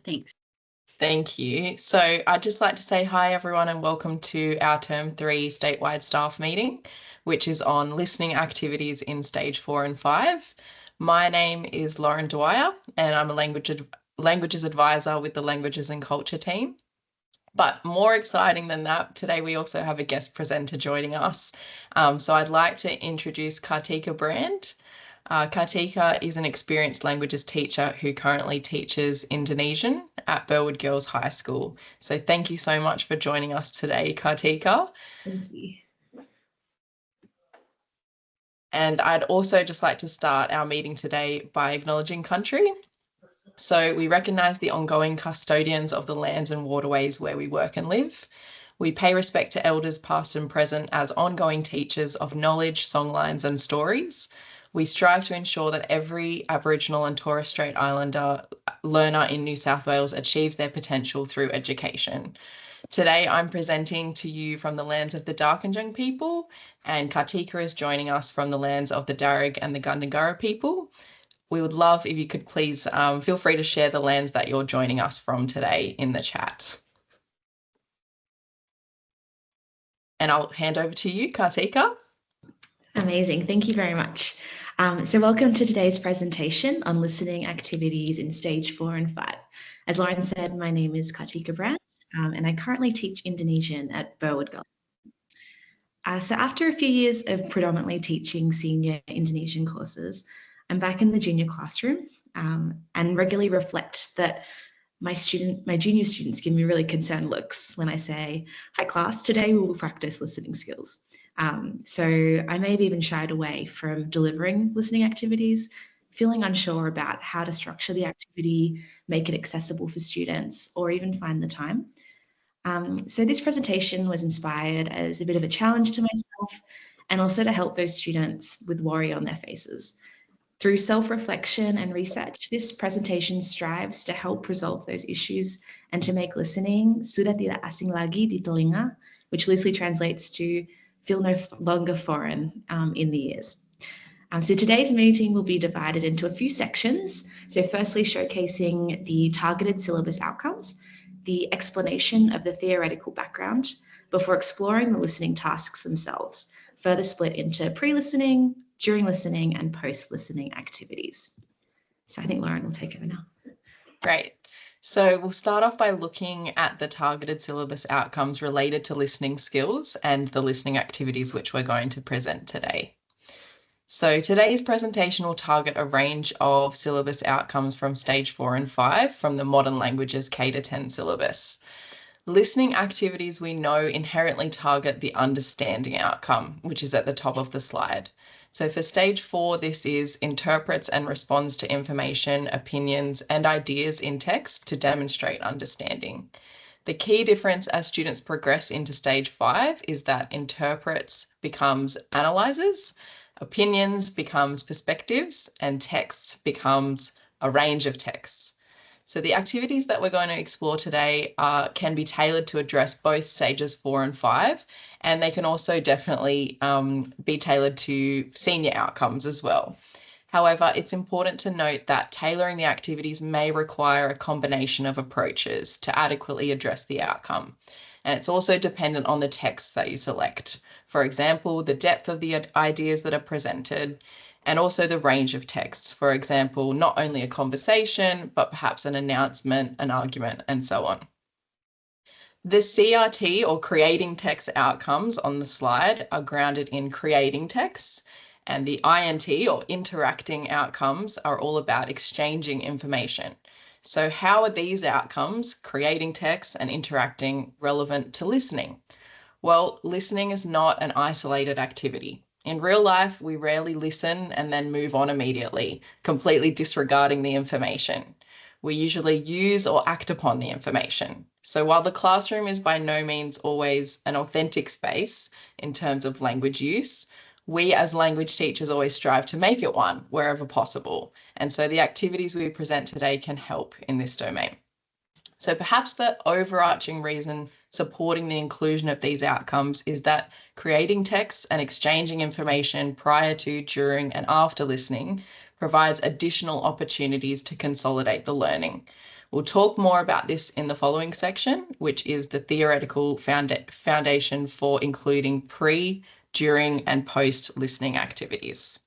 Thanks. Thank you. So I'd just like to say hi, everyone, and welcome to our Term 3 statewide staff meeting, which is on listening activities in Stage 4 and 5. My name is Lauren Dwyer, and I'm a languages advisor with the Languages and Culture team. But more exciting than that, today we also have a guest presenter joining us. So I'd like to introduce Kartika Brand. Kartika is an experienced languages teacher who currently teaches Indonesian at Burwood Girls High School. So thank you so much for joining us today, Kartika. Thank you. And I'd also just like to start our meeting today by acknowledging country. So we recognise the ongoing custodians of the lands and waterways where we work and live. We pay respect to elders past and present as ongoing teachers of knowledge, songlines and stories. We strive to ensure that every Aboriginal and Torres Strait Islander learner in New South Wales achieves their potential through education. Today, I'm presenting to you from the lands of the Darkinjung people, and Kartika is joining us from the lands of the Darug and the Gundungurra people. We would love if you could please feel free to share the lands that you're joining us from today in the chat. And I'll hand over to you, Kartika. Amazing. Thank you very much. So welcome to today's presentation on listening activities in Stage 4 and 5. As Lauren said, my name is Kartika Brand, and I currently teach Indonesian at Burwood Girls. So after a few years of predominantly teaching senior Indonesian courses, I'm back in the junior classroom and regularly reflect that my junior students give me really concerned looks when I say, "Hi class, today we will practice listening skills." So I may have even shied away from delivering listening activities, feeling unsure about how to structure the activity, make it accessible for students, or even find the time. So this presentation was inspired as a bit of a challenge to myself and also to help those students with worry on their faces. Through self-reflection and research, this presentation strives to help resolve those issues and to make listening sudah tidak asing lagi di telinga, which loosely translates to feel no longer foreign in the ears. So today's meeting will be divided into a few sections. So firstly, showcasing the targeted syllabus outcomes, the explanation of the theoretical background, before exploring the listening tasks themselves, further split into pre-listening, during listening and post-listening activities. So I think Lauren will take over now. Great. So we'll start off by looking at the targeted syllabus outcomes related to listening skills and the listening activities which we're going to present today. So today's presentation will target a range of syllabus outcomes from Stage 4 and 5 from the Modern Languages K-10 syllabus. Listening activities we know inherently target the understanding outcome, which is at the top of the slide. So for Stage 4, this is interprets and responds to information, opinions, and ideas in text to demonstrate understanding. The key difference as students progress into Stage 5 is that interprets becomes analyzes, opinions becomes perspectives, and texts becomes a range of texts. So the activities that we're going to explore today can be tailored to address both stages 4 and 5, and they can also definitely be tailored to senior outcomes as well. However, it's important to note that tailoring the activities may require a combination of approaches to adequately address the outcome. And it's also dependent on the texts that you select. For example, the depth of the ideas that are presented, and also the range of texts. For example, not only a conversation, but perhaps an announcement, an argument, and so on. The CRT or creating text outcomes on the slide are grounded in creating texts, and the INT or interacting outcomes are all about exchanging information. So how are these outcomes, creating text and interacting, relevant to listening? Well, listening is not an isolated activity. In real life, we rarely listen and then move on immediately, completely disregarding the information. We usually use or act upon the information. So while the classroom is by no means always an authentic space in terms of language use, we as language teachers always strive to make it one wherever possible. And so the activities we present today can help in this domain. So perhaps the overarching reason supporting the inclusion of these outcomes is that creating texts and exchanging information prior to, during, and after listening provides additional opportunities to consolidate the learning. We'll talk more about this in the following section, which is the theoretical foundation for including pre, during, and post listening activities.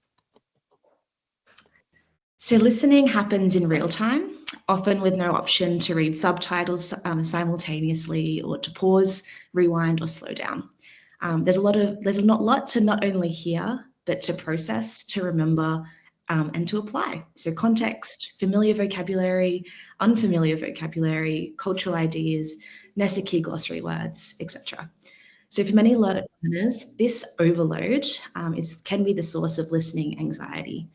So listening happens in real time, often with no option to read subtitles simultaneously or to pause, rewind, or slow down. There's a lot to not only hear, but to process, to remember, and to apply. So context, familiar vocabulary, unfamiliar vocabulary, cultural ideas, necessary key glossary words, etc. So for many learners, this overload can be the source of listening anxiety.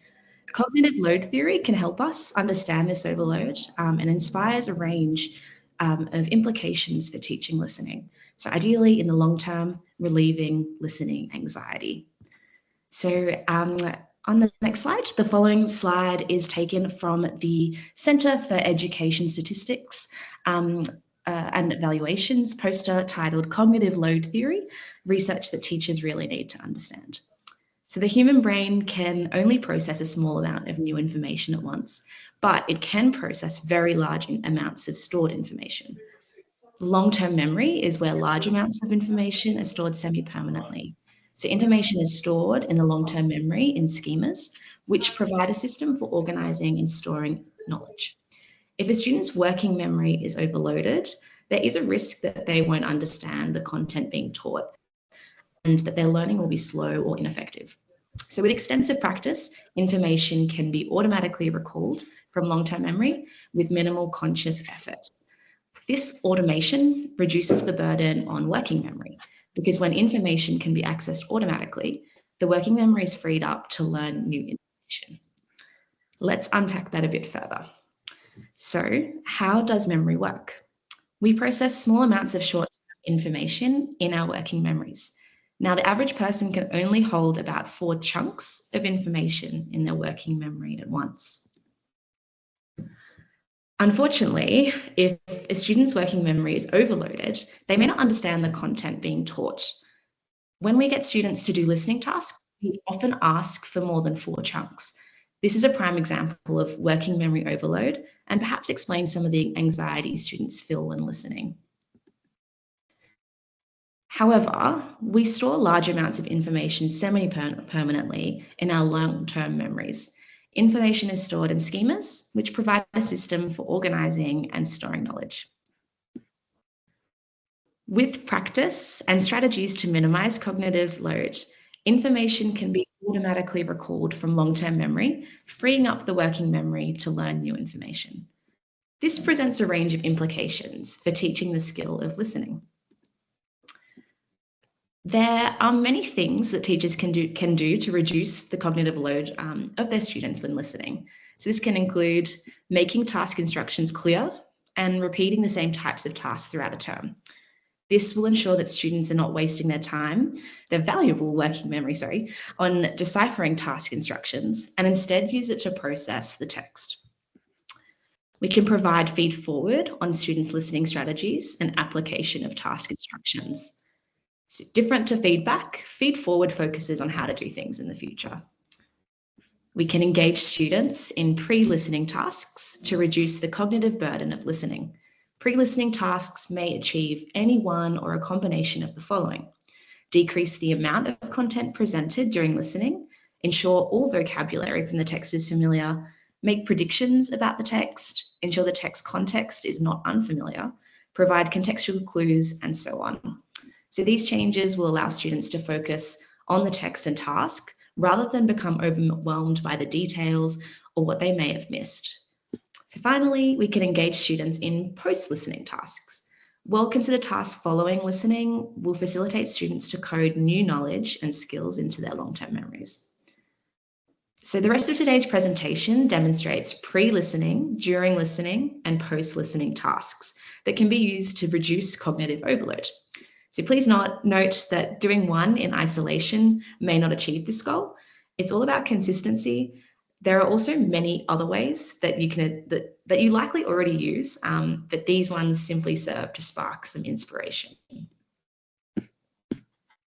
Cognitive load theory can help us understand this overload and inspires a range of implications for teaching listening. So ideally, in the long term, relieving listening anxiety. So on the next slide, the following slide is taken from the Centre for Education Statistics and Evaluations poster titled Cognitive Load Theory, Research that Teachers Really Need to Understand. So the human brain can only process a small amount of new information at once, but it can process very large amounts of stored information. Long-term memory is where large amounts of information are stored semi-permanently. So information is stored in the long-term memory in schemas, which provide a system for organizing and storing knowledge. If a student's working memory is overloaded, there is a risk that they won't understand the content being taught and that their learning will be slow or ineffective. So with extensive practice, information can be automatically recalled from long-term memory with minimal conscious effort. This automation reduces the burden on working memory because when information can be accessed automatically, the working memory is freed up to learn new information. Let's unpack that a bit further. So how does memory work? We process small amounts of short information in our working memories. Now, the average person can only hold about 4 chunks of information in their working memory at once. Unfortunately, if a student's working memory is overloaded, they may not understand the content being taught. When we get students to do listening tasks, we often ask for more than 4 chunks. This is a prime example of working memory overload and perhaps explains some of the anxiety students feel when listening. However, we store large amounts of information semi-permanently in our long-term memories. Information is stored in schemas, which provide a system for organizing and storing knowledge. With practice and strategies to minimize cognitive load, information can be automatically recalled from long-term memory, freeing up the working memory to learn new information. This presents a range of implications for teaching the skill of listening. There are many things that teachers can do to reduce the cognitive load of their students when listening. So this can include making task instructions clear and repeating the same types of tasks throughout a term. This will ensure that students are not wasting their valuable working memory, on deciphering task instructions and instead use it to process the text. We can provide feed forward on students' listening strategies and application of task instructions. So different to feedback, feed forward focuses on how to do things in the future. We can engage students in pre-listening tasks to reduce the cognitive burden of listening. Pre-listening tasks may achieve any one or a combination of the following: decrease the amount of content presented during listening, ensure all vocabulary from the text is familiar, make predictions about the text, ensure the text context is not unfamiliar, provide contextual clues, and so on. So these changes will allow students to focus on the text and task rather than become overwhelmed by the details or what they may have missed. So finally, we can engage students in post-listening tasks. Well-considered tasks following listening will facilitate students to code new knowledge and skills into their long-term memories. So the rest of today's presentation demonstrates pre-listening, during listening, and post-listening tasks that can be used to reduce cognitive overload. So please note that doing one in isolation may not achieve this goal. It's all about consistency. There are also many other ways that you likely already use, but these ones simply serve to spark some inspiration.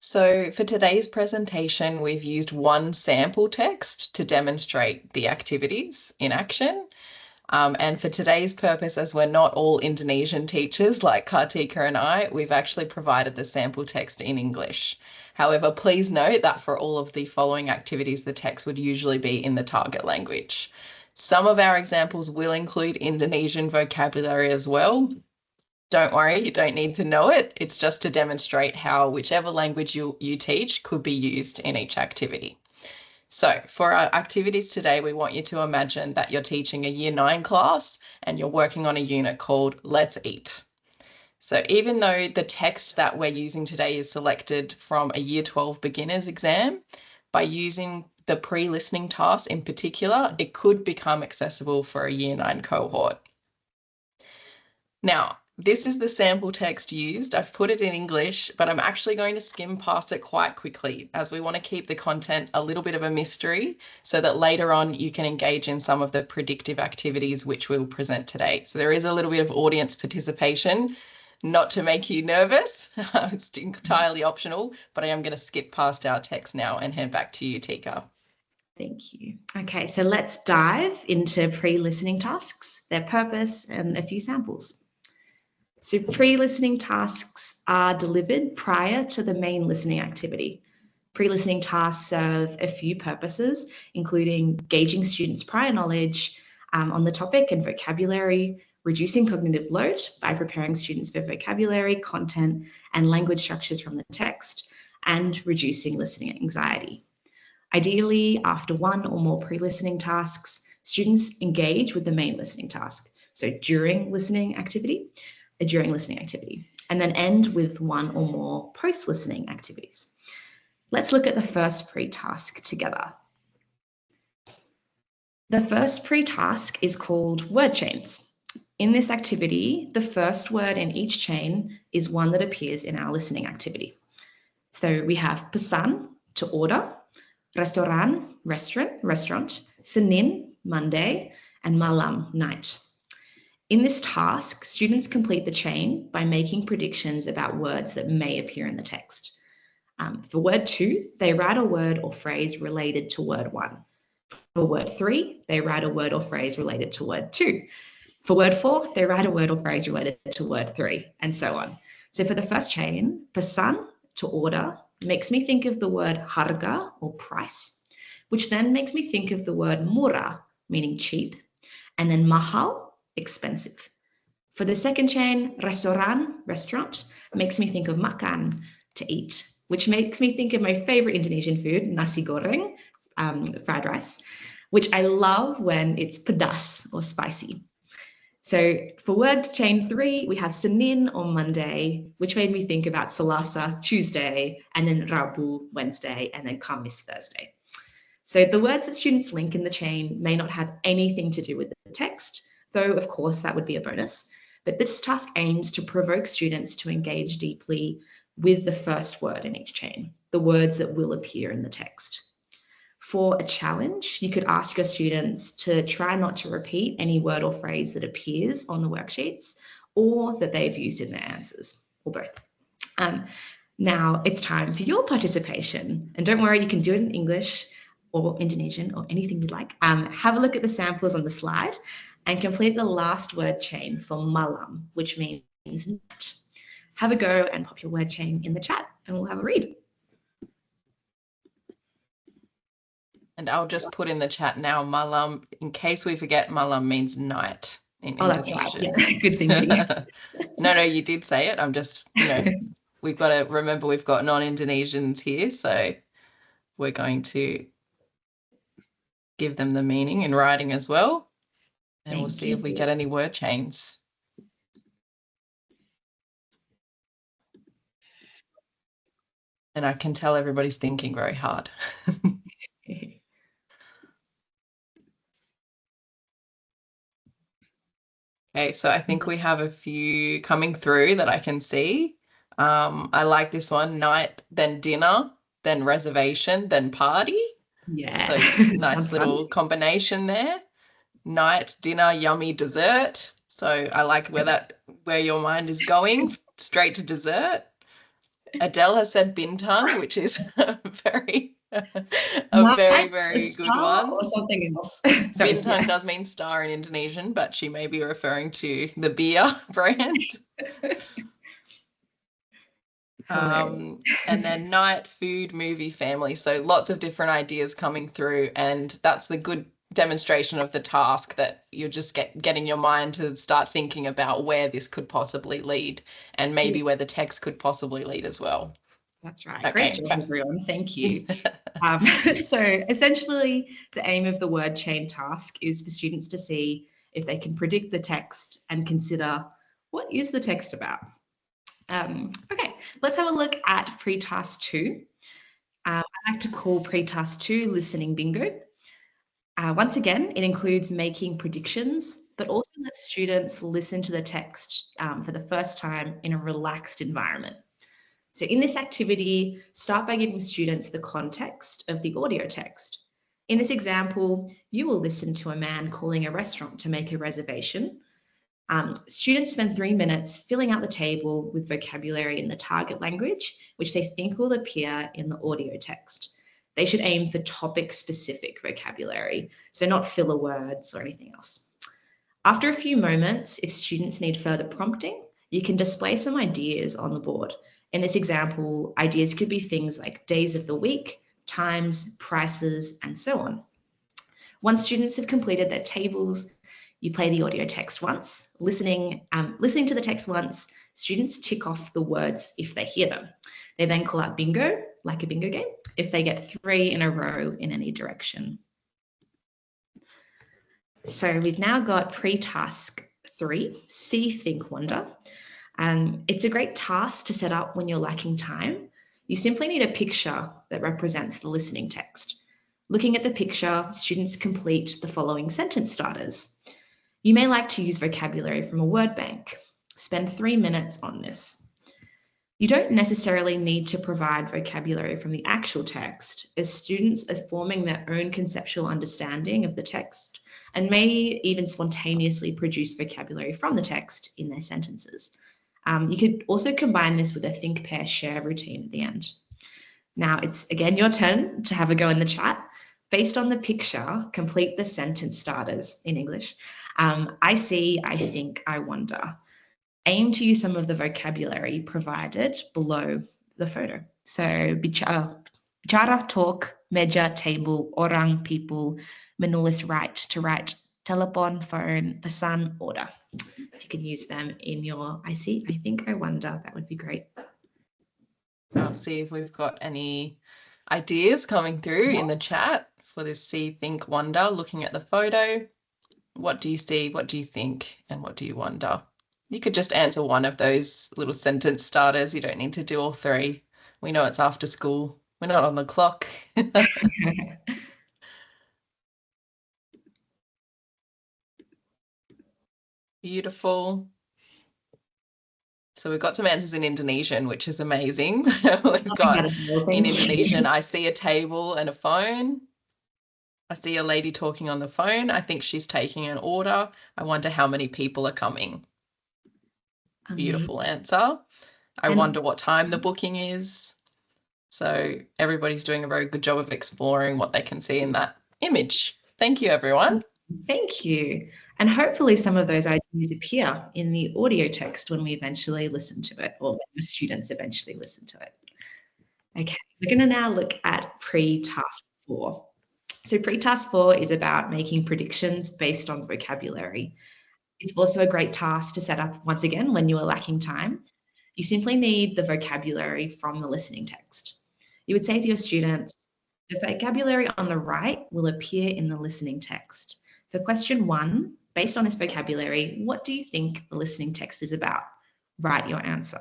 So for today's presentation, we've used one sample text to demonstrate the activities in action. And for today's purpose, as we're not all Indonesian teachers like Kartika and I, we've actually provided the sample text in English. However, please note that for all of the following activities, the text would usually be in the target language. Some of our examples will include Indonesian vocabulary as well. Don't worry, you don't need to know it. It's just to demonstrate how whichever language you teach could be used in each activity. So for our activities today, we want you to imagine that you're teaching a Year 9 class and you're working on a unit called Let's Eat. So even though the text that we're using today is selected from a Year 12 beginners exam, by using the pre-listening task in particular, it could become accessible for a Year 9 cohort. Now, this is the sample text used. I've put it in English, but I'm actually going to skim past it quite quickly as we want to keep the content a little bit of a mystery so that later on you can engage in some of the predictive activities which we'll present today. So there is a little bit of audience participation, not to make you nervous. It's entirely optional, but I am going to skip past our text now and hand back to you, Tika. Thank you. Okay, so let's dive into pre-listening tasks, their purpose, and a few samples. So pre-listening tasks are delivered prior to the main listening activity. Pre-listening tasks serve a few purposes, including gauging students' prior knowledge on the topic and vocabulary, reducing cognitive load by preparing students for vocabulary, content, and language structures from the text, and reducing listening anxiety. Ideally, after one or more pre-listening tasks, students engage with the main listening task. So during listening activity, and then end with one or more post-listening activities. Let's look at the first pre-task together. The first pre-task is called word chains. In this activity, the first word in each chain is one that appears in our listening activity. So we have pesan, to order, restoran, restaurant, Senin, Monday, and malam, night. In this task, students complete the chain by making predictions about words that may appear in the text. For word 2, they write a word or phrase related to word 1. For word 3, they write a word or phrase related to word 2. For word 4, they write a word or phrase related to word 3, and so on. So for the first chain, pesan, to order, makes me think of the word harga, or price, which then makes me think of the word murah, meaning cheap, and then mahal, expensive. For the second chain, restoran, restaurant, makes me think of makan, to eat, which makes me think of my favorite Indonesian food, nasi goreng, fried rice, which I love when it's pedas, or spicy. So for word chain 3, we have Senin, or Monday, which made me think about Selasa, Tuesday, and then Rabu, Wednesday, and then Kamis, Thursday. So the words that students link in the chain may not have anything to do with the text, though of course that would be a bonus. But this task aims to provoke students to engage deeply with the first word in each chain, the words that will appear in the text. For a challenge, you could ask your students to try not to repeat any word or phrase that appears on the worksheets or that they've used in their answers, or both. Now it's time for your participation. And don't worry, you can do it in English or Indonesian or anything you'd like. Have a look at the samples on the slide and complete the last word chain for malam, which means night. Have a go and pop your word chain in the chat and we'll have a read. And I'll just put in the chat now, malam, in case we forget, malam means night in Indonesian. That's right. Yeah, good thinking. No, you did say it. I'm just, we've got to remember we've got non-Indonesians here, so we're going to give them the meaning in writing as well. And we'll see if we get any word chains. And I can tell everybody's thinking very hard. Okay, so I think we have a few coming through that I can see. I like this one, night, then dinner, then reservation, then party. Yeah. So nice little combination there. Night, dinner, yummy dessert. So I like where your mind is going, straight to dessert. Adele has said bintang, which is very A very, Night, a very good star, one. or something else? Sorry, Bintang does mean star in Indonesian, but she may be referring to the beer brand. And then night, food, movie, family. So lots of different ideas coming through, and that's the good demonstration of the task, that you're just getting your mind to start thinking about where this could possibly lead, and maybe where the text could possibly lead as well. That's right. Okay, Great job, everyone. Thank you. So essentially, the aim of the word chain task is for students to see if they can predict the text and consider, what is the text about? Okay, let's have a look at pre-task 2. I like to call pre-task 2 listening bingo. Once again, it includes making predictions, but also lets students listen to the text for the first time in a relaxed environment. So in this activity, start by giving students the context of the audio text. In this example, you will listen to a man calling a restaurant to make a reservation. Students spend 3 minutes filling out the table with vocabulary in the target language, which they think will appear in the audio text. They should aim for topic-specific vocabulary, so not filler words or anything else. After a few moments, if students need further prompting, you can display some ideas on the board. In this example, ideas could be things like days of the week, times, prices, and so on. Once students have completed their tables, you play the audio text once. Listening to the text once, students tick off the words if they hear them. They then call out bingo, like a bingo game, if they get 3 in a row in any direction. So we've now got pre-task 3, see, think, wonder. It's a great task to set up when you're lacking time. You simply need a picture that represents the listening text. Looking at the picture, students complete the following sentence starters. You may like to use vocabulary from a word bank. Spend 3 minutes on this. You don't necessarily need to provide vocabulary from the actual text, as students are forming their own conceptual understanding of the text and may even spontaneously produce vocabulary from the text in their sentences. You could also combine this with a think, pair, share routine at the end. Now it's again your turn to have a go in the chat. Based on the picture, complete the sentence starters in English. I see, I think, I wonder. Aim to use some of the vocabulary provided below the photo. So bicara, talk, meja, table, orang, people, menulis, write, to write, telepon, phone, pesan, order. If you can use them in your I see, I think, I wonder, that would be great. I'll see if we've got any ideas coming through in the chat for this see, think, wonder, looking at the photo. What do you see? What do you think? And what do you wonder? You could just answer one of those little sentence starters. You don't need to do all 3. We know it's after school. We're not on the clock. Beautiful. So we've got some answers in Indonesian, which is amazing. We've got in Indonesian, I see a table and a phone. I see a lady talking on the phone. I think she's taking an order. I wonder how many people are coming. Beautiful answer. I wonder what time the booking is. So everybody's doing a very good job of exploring what they can see in that image. Thank you, everyone. Thank you. And hopefully some of those ideas appear in the audio text when we eventually listen to it, or when the students eventually listen to it. Okay, we're going to now look at pre-task 4. So pre-task 4 is about making predictions based on vocabulary. It's also a great task to set up once again when you are lacking time. You simply need the vocabulary from the listening text. You would say to your students, the vocabulary on the right will appear in the listening text. For question 1, based on this vocabulary, what do you think the listening text is about? Write your answer.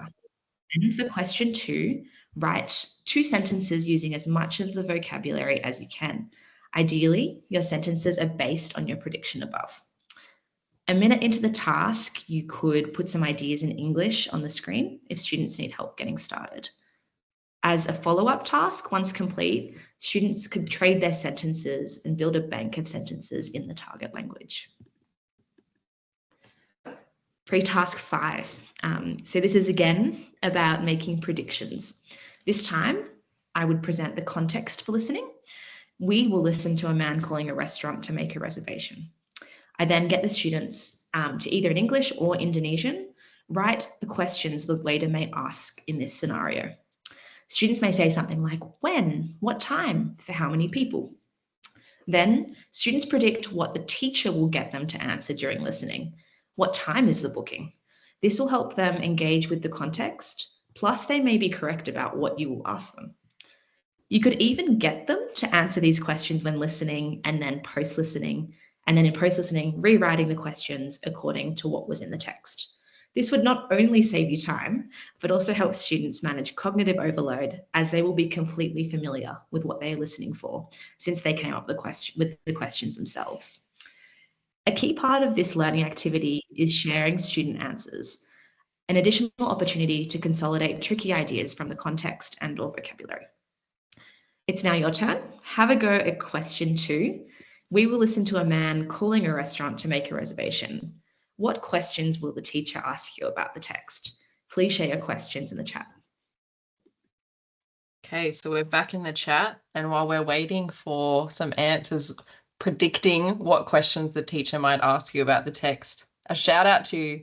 And for question 2, write 2 sentences using as much of the vocabulary as you can. Ideally, your sentences are based on your prediction above. A minute into the task, you could put some ideas in English on the screen if students need help getting started. As a follow-up task, once complete, students could trade their sentences and build a bank of sentences in the target language. Pre-task 5. So this is again about making predictions. This time, I would present the context for listening. We will listen to a man calling a restaurant to make a reservation. I then get the students to either in English or Indonesian write the questions the waiter may ask in this scenario. Students may say something like, when, what time, for how many people? Then students predict what the teacher will get them to answer during listening. What time is the booking? This will help them engage with the context, plus they may be correct about what you will ask them. You could even get them to answer these questions when listening and then post-listening, and then in post-listening, rewriting the questions according to what was in the text. This would not only save you time, but also help students manage cognitive overload as they will be completely familiar with what they are listening for since they came up with the questions themselves. A key part of this learning activity is sharing student answers, an additional opportunity to consolidate tricky ideas from the context and or vocabulary. It's now your turn. Have a go at question 2. We will listen to a man calling a restaurant to make a reservation. What questions will the teacher ask you about the text? Please share your questions in the chat. Okay, so we're back in the chat, and while we're waiting for some answers predicting what questions the teacher might ask you about the text, a shout out to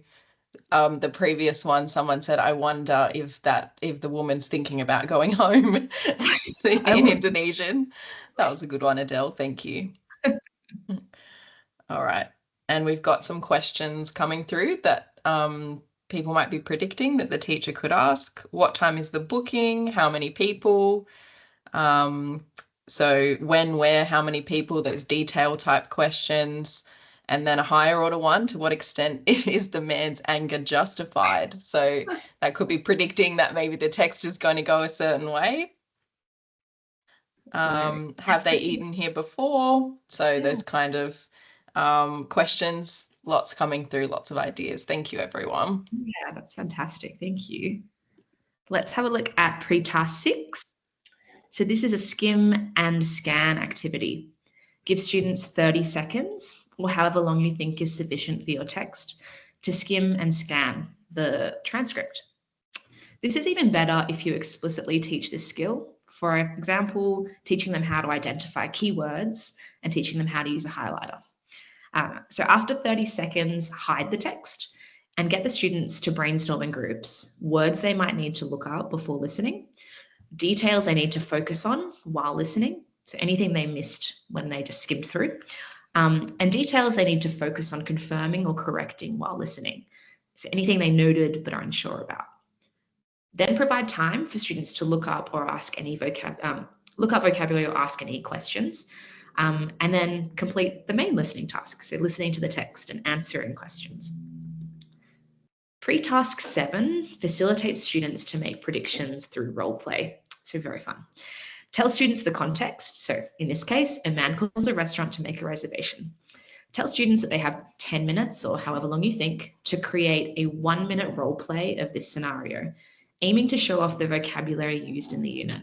the previous one. Someone said, I wonder if the woman's thinking about going home in Indonesian. That was a good one, Adele. Thank you. All right. And we've got some questions coming through that people might be predicting that the teacher could ask. What time is the booking? How many people? So when, where, how many people, those detail type questions. And then a higher order one, to what extent is the man's anger justified? So that could be predicting that maybe the text is going to go a certain way. Have they eaten here before? So those kind of questions, lots coming through, lots of ideas. Thank you, everyone. Yeah, that's fantastic. Thank you. Let's have a look at pre-task 6. So this is a skim and scan activity. Give students 30 seconds or however long you think is sufficient for your text to skim and scan the transcript. This is even better if you explicitly teach this skill. For example, teaching them how to identify keywords and teaching them how to use a highlighter. So after 30 seconds, hide the text and get the students to brainstorm in groups, words they might need to look up before listening, details they need to focus on while listening, so anything they missed when they just skimmed through, and details they need to focus on confirming or correcting while listening, so anything they noted but are unsure about. Then provide time for students to look up or ask any vocabulary or ask any questions, and then complete the main listening task, so listening to the text and answering questions. Pre-task 7 facilitates students to make predictions through role play. So very fun. Tell students the context. So in this case, a man calls a restaurant to make a reservation. Tell students that they have 10 minutes or however long you think to create a 1-minute role play of this scenario, aiming to show off the vocabulary used in the unit.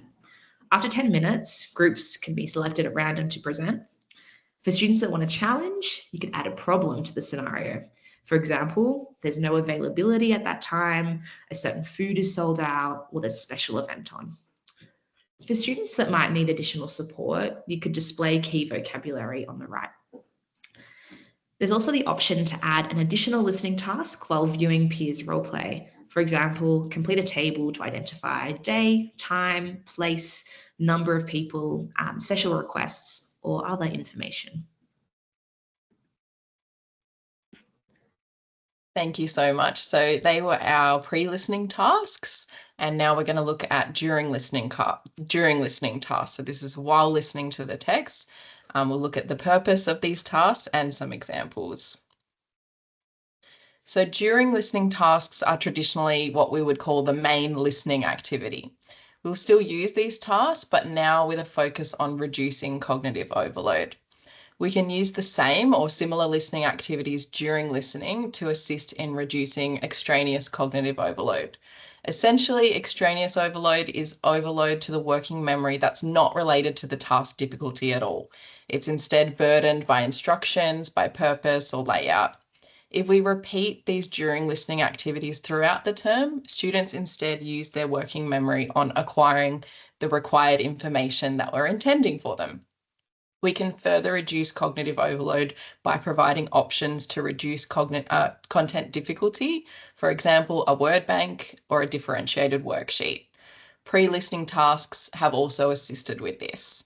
After 10 minutes, groups can be selected at random to present. For students that want a challenge, you could add a problem to the scenario. For example, there's no availability at that time, a certain food is sold out, or there's a special event on. For students that might need additional support, you could display key vocabulary on the right. There's also the option to add an additional listening task while viewing peers roleplay. For example, complete a table to identify day, time, place, number of people, special requests, or other information. Thank you so much. So they were our pre-listening tasks, and now we're going to look at during listening tasks. So this is while listening to the text. We'll look at the purpose of these tasks and some examples. So during listening tasks are traditionally what we would call the main listening activity. We'll still use these tasks, but now with a focus on reducing cognitive overload. We can use the same or similar listening activities during listening to assist in reducing extraneous cognitive overload. Essentially, extraneous overload is overload to the working memory that's not related to the task difficulty at all. It's instead burdened by instructions, by purpose or layout. If we repeat these during listening activities throughout the term, students instead use their working memory on acquiring the required information that we're intending for them. We can further reduce cognitive overload by providing options to reduce content difficulty, for example, a word bank or a differentiated worksheet. Pre-listening tasks have also assisted with this.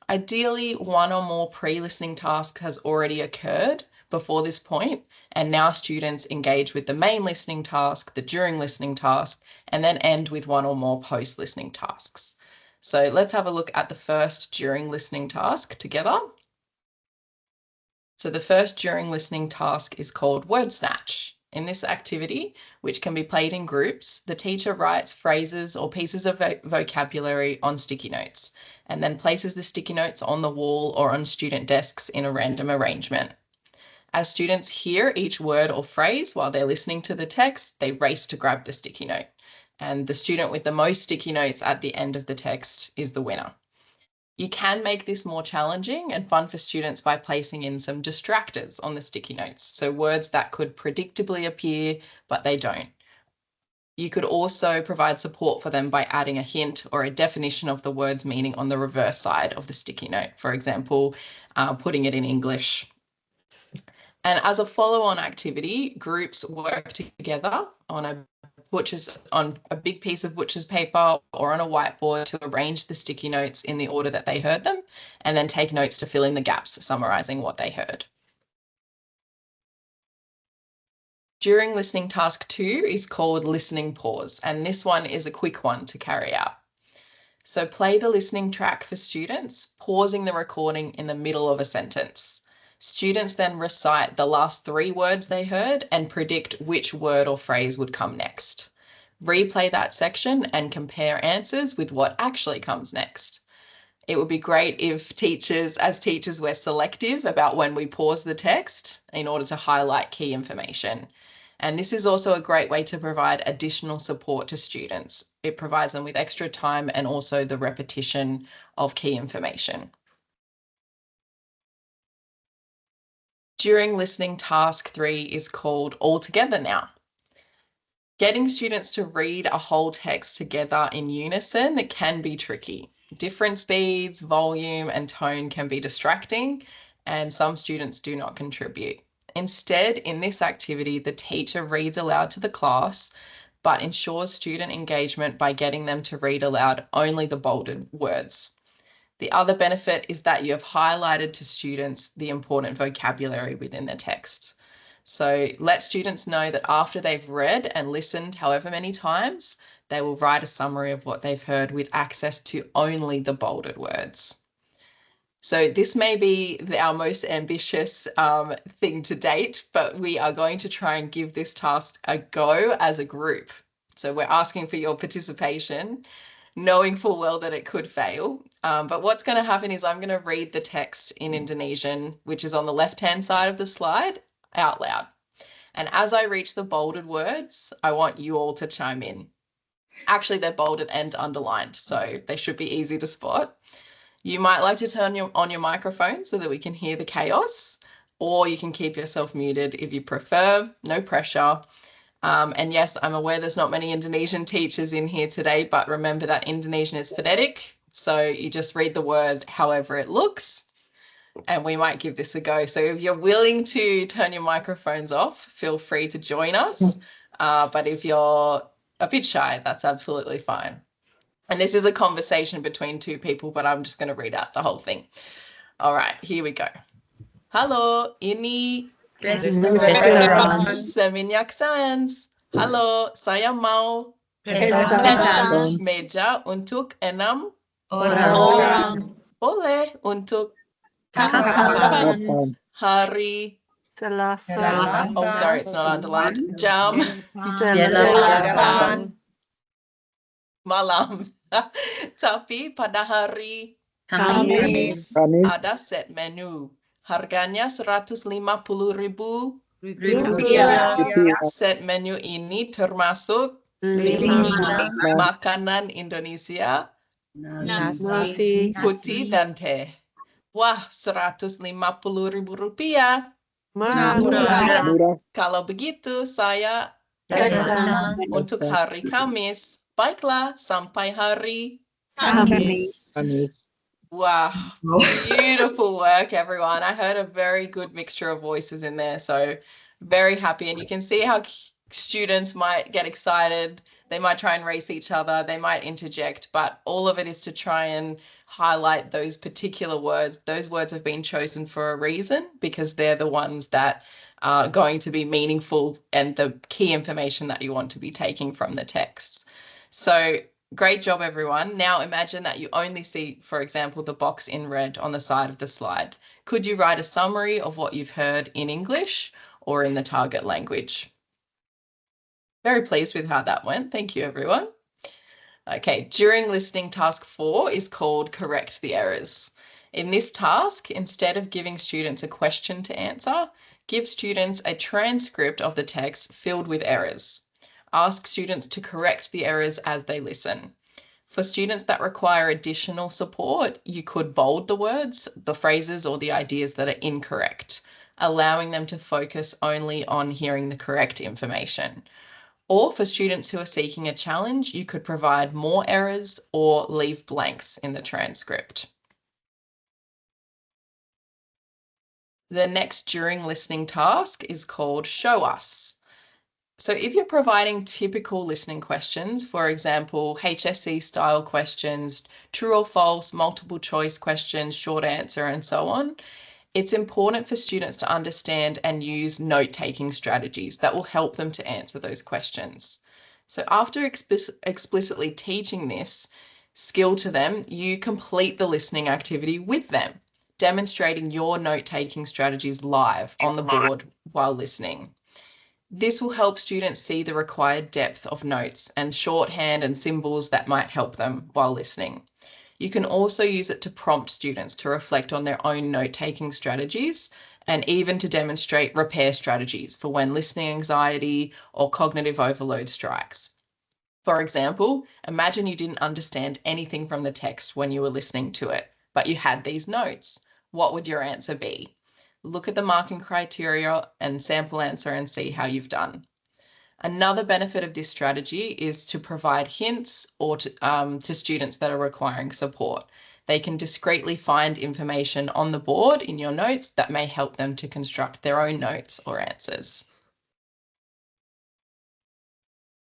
Ideally, one or more pre-listening tasks has already occurred before this point, and now students engage with the main listening task, the during listening task, and then end with one or more post-listening tasks. So let's have a look at the first during listening task together. So the first during listening task is called word snatch. In this activity, which can be played in groups, the teacher writes phrases or pieces of vocabulary on sticky notes and then places the sticky notes on the wall or on student desks in a random arrangement. As students hear each word or phrase while they're listening to the text, they race to grab the sticky note. And the student with the most sticky notes at the end of the text is the winner. You can make this more challenging and fun for students by placing in some distractors on the sticky notes, so words that could predictably appear, but they don't. You could also provide support for them by adding a hint or a definition of the word's meaning on the reverse side of the sticky note, for example, putting it in English. And as a follow-on activity, groups work together on a big piece of butcher's paper or on a whiteboard to arrange the sticky notes in the order that they heard them, and then take notes to fill in the gaps, summarizing what they heard. During listening task 2 is called listening pause, and this one is a quick one to carry out. So play the listening track for students, pausing the recording in the middle of a sentence. Students then recite the last 3 words they heard and predict which word or phrase would come next. Replay that section and compare answers with what actually comes next. It would be great if as teachers, we're selective about when we pause the text in order to highlight key information. And this is also a great way to provide additional support to students. It provides them with extra time and also the repetition of key information. During listening task 3 is called All Together Now. Getting students to read a whole text together in unison can be tricky. Different speeds, volume, and tone can be distracting, and some students do not contribute. Instead, in this activity, the teacher reads aloud to the class, but ensures student engagement by getting them to read aloud only the bolded words. The other benefit is that you have highlighted to students the important vocabulary within the text. So let students know that after they've read and listened however many times, they will write a summary of what they've heard with access to only the bolded words. So this may be our most ambitious thing to date, but we are going to try and give this task a go as a group. So we're asking for your participation, knowing full well that it could fail. But what's going to happen is I'm going to read the text in Indonesian, which is on the left-hand side of the slide, out loud. And as I reach the bolded words, I want you all to chime in. Actually, they're bolded and underlined, so they should be easy to spot. You might like to turn on your microphone so that we can hear the chaos, or you can keep yourself muted if you prefer, no pressure. And yes, I'm aware there's not many Indonesian teachers in here today, but remember that Indonesian is phonetic. So you just read the word however it looks, and we might give this a go. So if you're willing to turn your microphones off, feel free to join us. But if you're a bit shy, that's absolutely fine. And this is a conversation between 2 people, but I'm just going to read out the whole thing. All right, here we go. Halo, ini Restoran. Seminyak Sans. Halo, saya mau Restoran. meja untuk 6 Orang. boleh untuk Kapan. hari. Selasa. Oh, sorry, it's not underlined. Jam Delapan. malam. Tapi pada hari Kamis. ada set menu. Harganya 150.000 Rupiah. Set menu ini termasuk 5. makanan Indonesia, Nasi. putih dan teh. Wah, 150.000 rupiah. Murah. Kalau begitu, saya Datang. untuk hari Kamis. Baiklah, sampai hari. Kamis. Wow, beautiful work, everyone. I heard a very good mixture of voices in there, so very happy. And you can see how students might get excited. They might try and race each other. They might interject, but all of it is to try and highlight those particular words. Those words have been chosen for a reason because they're the ones that are going to be meaningful and the key information that you want to be taking from the text. So great job, everyone. Now imagine that you only see, for example, the box in red on the side of the slide. Could you write a summary of what you've heard in English or in the target language? Very pleased with how that went. Thank you, everyone. Okay, during listening, task 4 is called Correct the Errors. In this task, instead of giving students a question to answer, give students a transcript of the text filled with errors. Ask students to correct the errors as they listen. For students that require additional support, you could bold the words, the phrases, or the ideas that are incorrect, allowing them to focus only on hearing the correct information. Or for students who are seeking a challenge, you could provide more errors or leave blanks in the transcript. The next during listening task is called Show Us. So if you're providing typical listening questions, for example, HSC style questions, true or false, multiple choice questions, short answer, and so on, it's important for students to understand and use note-taking strategies that will help them to answer those questions. So after explicitly teaching this skill to them, you complete the listening activity with them, demonstrating your note-taking strategies live on the board while listening. This will help students see the required depth of notes and shorthand and symbols that might help them while listening. You can also use it to prompt students to reflect on their own note-taking strategies and even to demonstrate repair strategies for when listening anxiety or cognitive overload strikes. For example, imagine you didn't understand anything from the text when you were listening to it, but you had these notes. What would your answer be? Look at the marking criteria and sample answer and see how you've done. Another benefit of this strategy is to provide hints or to students that are requiring support. They can discreetly find information on the board in your notes that may help them to construct their own notes or answers.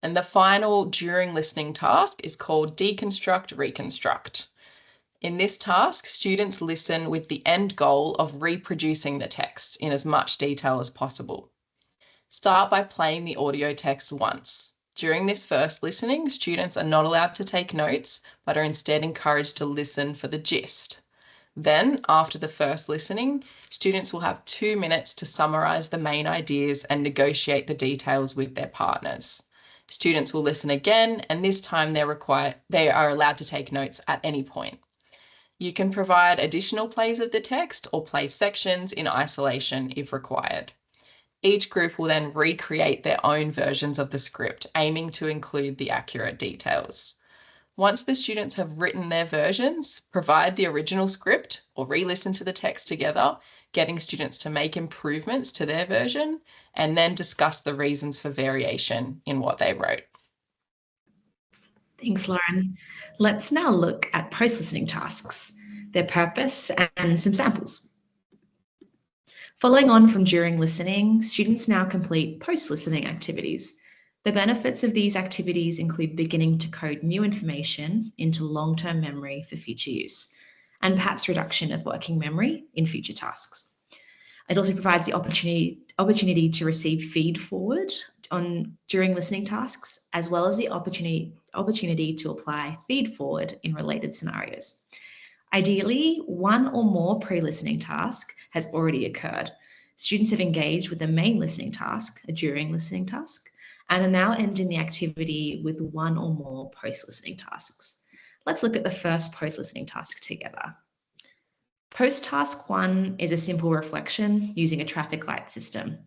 And the final during listening task is called Deconstruct, Reconstruct. In this task, students listen with the end goal of reproducing the text in as much detail as possible. Start by playing the audio text once. During this first listening, students are not allowed to take notes, but are instead encouraged to listen for the gist. Then, after the first listening, students will have 2 minutes to summarise the main ideas and negotiate the details with their partners. Students will listen again, and this time they are allowed to take notes at any point. You can provide additional plays of the text or play sections in isolation if required. Each group will then recreate their own versions of the script, aiming to include the accurate details. Once the students have written their versions, provide the original script or re-listen to the text together, getting students to make improvements to their version, and then discuss the reasons for variation in what they wrote. Thanks, Lauren. Let's now look at post-listening tasks, their purpose, and some samples. Following on from during listening, students now complete post-listening activities. The benefits of these activities include beginning to code new information into long-term memory for future use, and perhaps reduction of working memory in future tasks. It also provides the opportunity to receive feed forward during listening tasks, as well as the opportunity to apply feed forward in related scenarios. Ideally, one or more pre-listening task has already occurred. Students have engaged with the main listening task, a during listening task, and are now ending the activity with one or more post-listening tasks. Let's look at the first post-listening task together. Post-task 1 is a simple reflection using a traffic light system.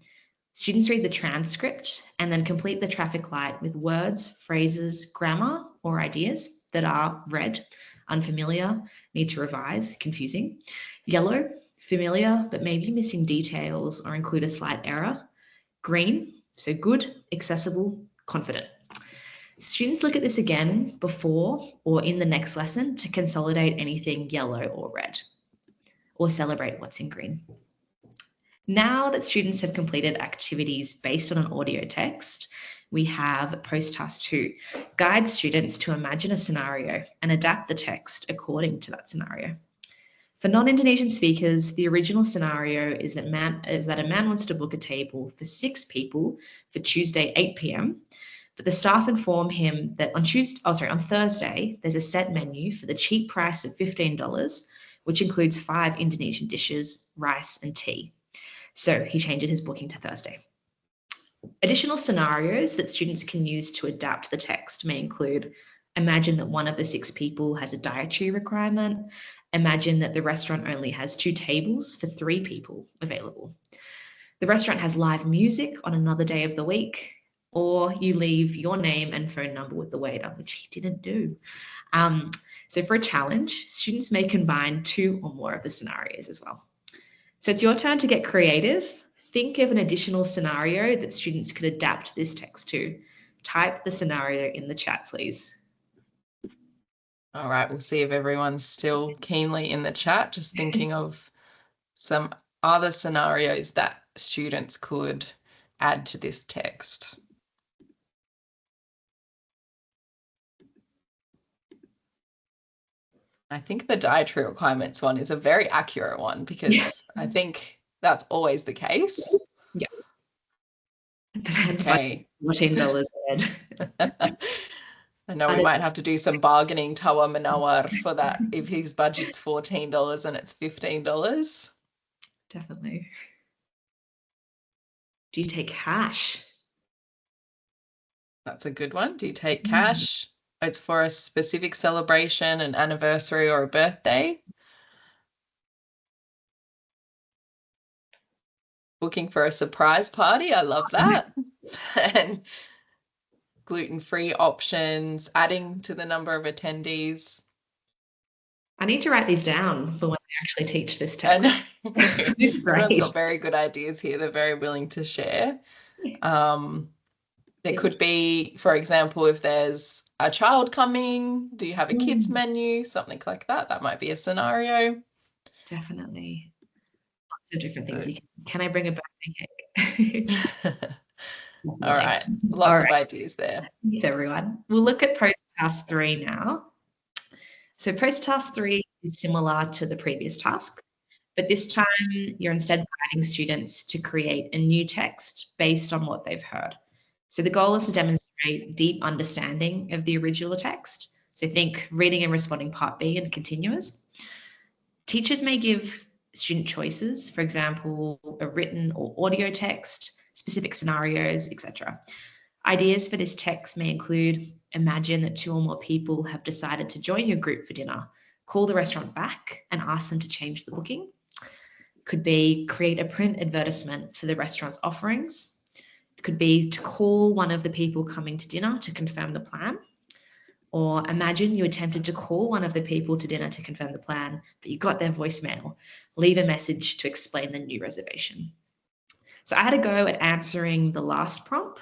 Students read the transcript and then complete the traffic light with words, phrases, grammar, or ideas that are red, unfamiliar, need to revise, confusing, yellow, familiar but maybe missing details or include a slight error. Green, so good, accessible, confident. Students look at this again before or in the next lesson to consolidate anything yellow or red, or celebrate what's in green. Now that students have completed activities based on an audio text, we have post-task 2, guide students to imagine a scenario and adapt the text according to that scenario. For non-Indonesian speakers, the original scenario is that a man wants to book a table for 6 people for Tuesday, 8 p.m., but the staff inform him that on Thursday, there's a set menu for the cheap price of $15, which includes 5 Indonesian dishes, rice, and tea. So he changes his booking to Thursday. Additional scenarios that students can use to adapt the text may include: imagine that one of the 6 people has a dietary requirement. Imagine that the restaurant only has 2 tables for 3 people available. The restaurant has live music on another day of the week, or you leave your name and phone number with the waiter, which he didn't do. So for a challenge, students may combine 2 or more of the scenarios as well. So it's your turn to get creative. Think of an additional scenario that students could adapt this text to. Type the scenario in the chat, please. All right, we'll see if everyone's still keenly in the chat, just thinking of some other scenarios that students could add to this text. I think the dietary requirements one is a very accurate one, because I think that's always the case. Yeah. Okay. $14 a head. I know we might have to do some bargaining tawa menawar for that if his budget's $14 and it's $15. Definitely. Do you take cash? That's a good one. Do you take cash? It's for a specific celebration, an anniversary or a birthday. Booking for a surprise party. I love that. And gluten-free options, adding to the number of attendees. I need to write these down for when I actually teach this text. This is great. Everyone's got very good ideas here. They're very willing to share. There could be, for example, if there's a child coming, do you have a kids menu? Something like that. That might be a scenario. Definitely. Lots of different things. Can I bring a birthday cake? All right. Lots of ideas there. Thanks, everyone. We'll look at post-task 3 now. So post-task 3 is similar to the previous task, but this time you're instead guiding students to create a new text based on what they've heard. So the goal is to demonstrate deep understanding of the original text. So think reading and responding part B and continuous. Teachers may give student choices, for example, a written or audio text, specific scenarios, etc. Ideas for this text may include: imagine that 2 or more people have decided to join your group for dinner. Call the restaurant back and ask them to change the booking. Could be create a print advertisement for the restaurant's offerings. It could be to call one of the people coming to dinner to confirm the plan. Or imagine you attempted to call one of the people to dinner to confirm the plan, but you got their voicemail. Leave a message to explain the new reservation. So I had a go at answering the last prompt.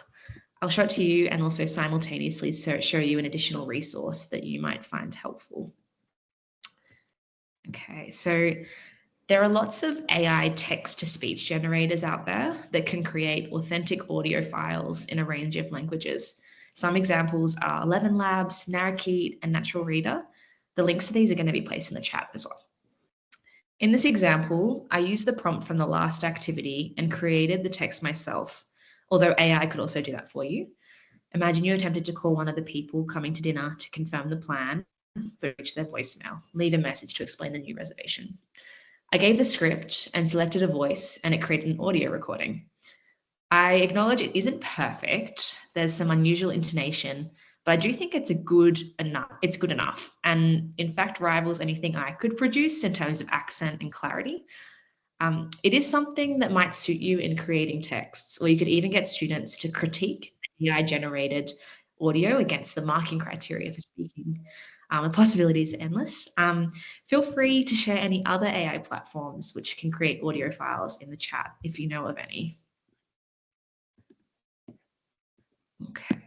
I'll show it to you and also simultaneously show you an additional resource that you might find helpful. Okay, so there are lots of AI text-to-speech generators out there that can create authentic audio files in a range of languages. Some examples are 11 Labs, Narrakeet, and Natural Reader. The links to these are going to be placed in the chat as well. In this example, I used the prompt from the last activity and created the text myself, although AI could also do that for you. Imagine you attempted to call one of the people coming to dinner to confirm the plan, but reach their voicemail. Leave a message to explain the new reservation. I gave the script and selected a voice, and it created an audio recording. I acknowledge it isn't perfect. There's some unusual intonation, but I do think it's good enough, and in fact rivals anything I could produce in terms of accent and clarity. It is something that might suit you in creating texts, or you could even get students to critique the AI-generated audio against the marking criteria for speaking. The possibilities are endless. Feel free to share any other AI platforms which can create audio files in the chat if you know of any. Okay.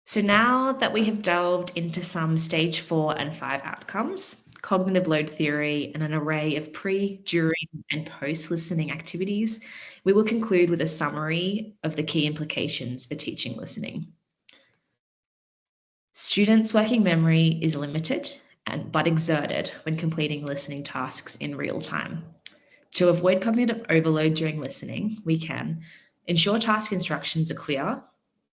So now that we have delved into some stage 4 and 5 outcomes, cognitive load theory, and an array of pre, during, and post-listening activities, we will conclude with a summary of the key implications for teaching listening. Students' working memory is limited but exerted when completing listening tasks in real time. To avoid cognitive overload during listening, we can ensure task instructions are clear,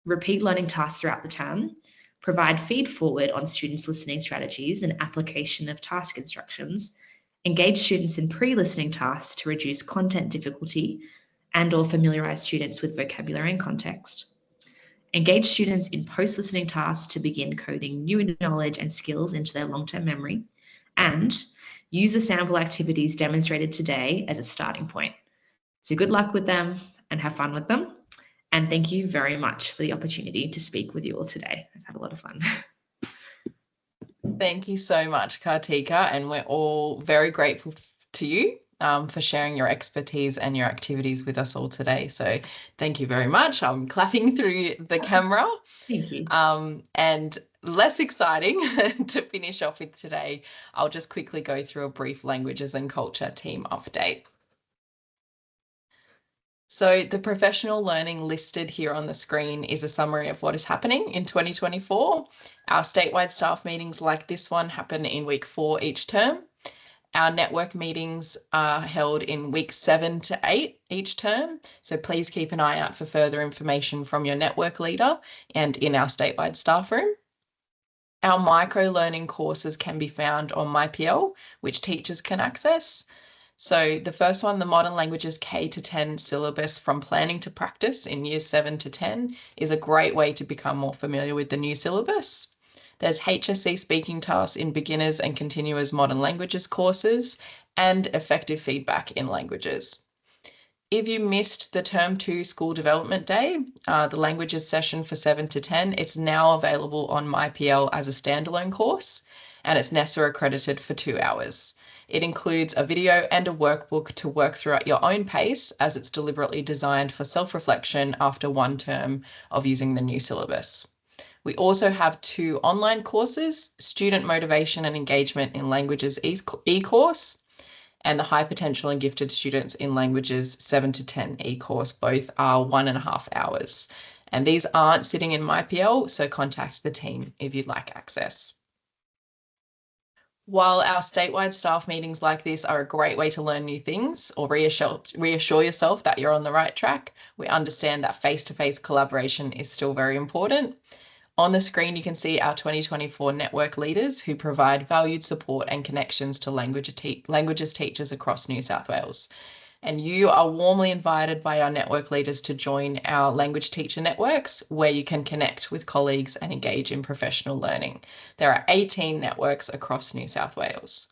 repeat learning tasks throughout the term, provide feed forward on students' listening strategies and application of task instructions, engage students in pre-listening tasks to reduce content difficulty and/or familiarize students with vocabulary and context, engage students in post-listening tasks to begin coding new knowledge and skills into their long-term memory, and use the sample activities demonstrated today as a starting point. So good luck with them and have fun with them. And thank you very much for the opportunity to speak with you all today. I've had a lot of fun. Thank you so much, Kartika, and we're all very grateful to you for sharing your expertise and your activities with us all today. So thank you very much. I'm clapping through the camera. Thank you. And less exciting to finish off with today, I'll just quickly go through a brief languages and culture team update. So the professional learning listed here on the screen is a summary of what is happening in 2024. Our statewide staff meetings like this one happen in week 4 each term. Our network meetings are held in weeks 7 to 8 each term. So please keep an eye out for further information from your network leader and in our statewide staff room. Our micro learning courses can be found on MyPL, which teachers can access. So the first one, the Modern Languages K to 10 syllabus from planning to practice in years 7 to 10 is a great way to become more familiar with the new syllabus. There's HSC speaking tasks in beginners and continuous modern languages courses and effective feedback in languages. If you missed the Term 2 School Development Day, the languages session for 7 to 10, it's now available on MyPL as a standalone course, and it's NESA accredited for 2 hours. It includes a video and a workbook to work through at your own pace, as it's deliberately designed for self-reflection after 1 term of using the new syllabus. We also have 2 online courses, Student Motivation and Engagement in Languages e-course, and the High Potential and Gifted Students in Languages 7 to 10 e-course. Both are 1.5 hours. And these aren't sitting in MyPL, so contact the team if you'd like access. While our statewide staff meetings like this are a great way to learn new things or reassure yourself that you're on the right track, we understand that face-to-face collaboration is still very important. On the screen, you can see our 2024 network leaders who provide valued support and connections to languages teachers across New South Wales. And you are warmly invited by our network leaders to join our language teacher networks, where you can connect with colleagues and engage in professional learning. There are 18 networks across New South Wales.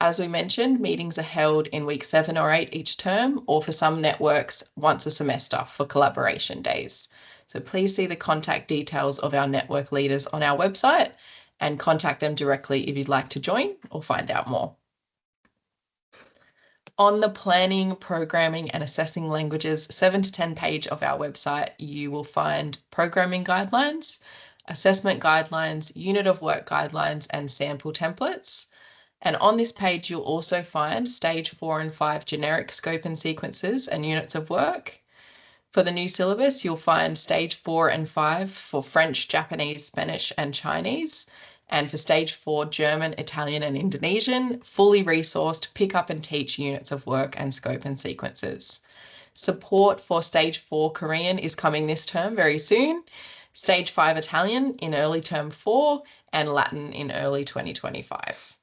As we mentioned, meetings are held in week 7 or 8 each term, or for some networks, once a semester for collaboration days. So please see the contact details of our network leaders on our website and contact them directly if you'd like to join or find out more. On the planning, programming and assessing languages 7 to 10 page of our website, you will find programming guidelines, assessment guidelines, unit of work guidelines and sample templates. And on this page, you'll also find stage 4 and 5 generic scope and sequences and units of work. For the new syllabus, you'll find stage 4 and 5 for French, Japanese, Spanish and Chinese. And for stage 4, German, Italian and Indonesian, fully resourced pick up and teach units of work and scope and sequences. Support for stage 4 Korean is coming this term very soon. Stage 5 Italian in early term 4 and Latin in early 2025.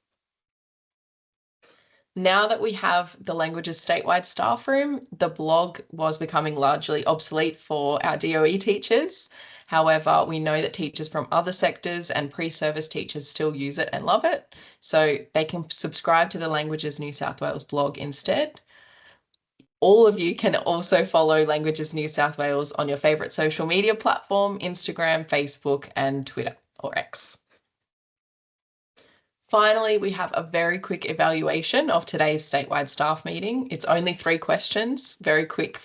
Now that we have the languages statewide staff room, the blog was becoming largely obsolete for our DOE teachers. However, we know that teachers from other sectors and pre-service teachers still use it and love it, so they can subscribe to the Languages New South Wales blog instead. All of you can also follow Languages New South Wales on your favourite social media platform, Instagram, Facebook and Twitter. or X. Finally, we have a very quick evaluation of today's statewide staff meeting. It's only 3 questions, very quick,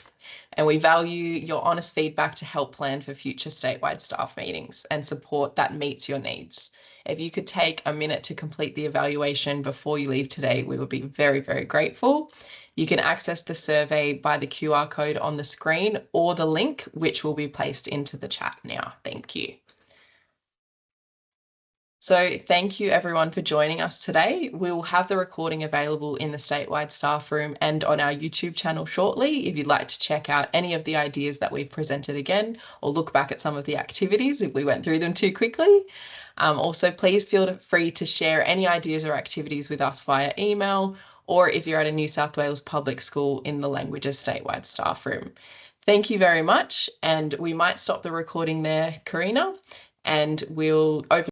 and we value your honest feedback to help plan for future statewide staff meetings and support that meets your needs. If you could take a minute to complete the evaluation before you leave today, we would be very, very grateful. You can access the survey by the QR code on the screen or the link, which will be placed into the chat now. Thank you. So thank you everyone for joining us today. We will have the recording available in the statewide staff room and on our YouTube channel shortly if you'd like to check out any of the ideas that we've presented again or look back at some of the activities if we went through them too quickly. Also, please feel free to share any ideas or activities with us via email or if you're at a New South Wales public school in the Languages statewide staff room. Thank you very much, and we might stop the recording there, Karina, and we'll open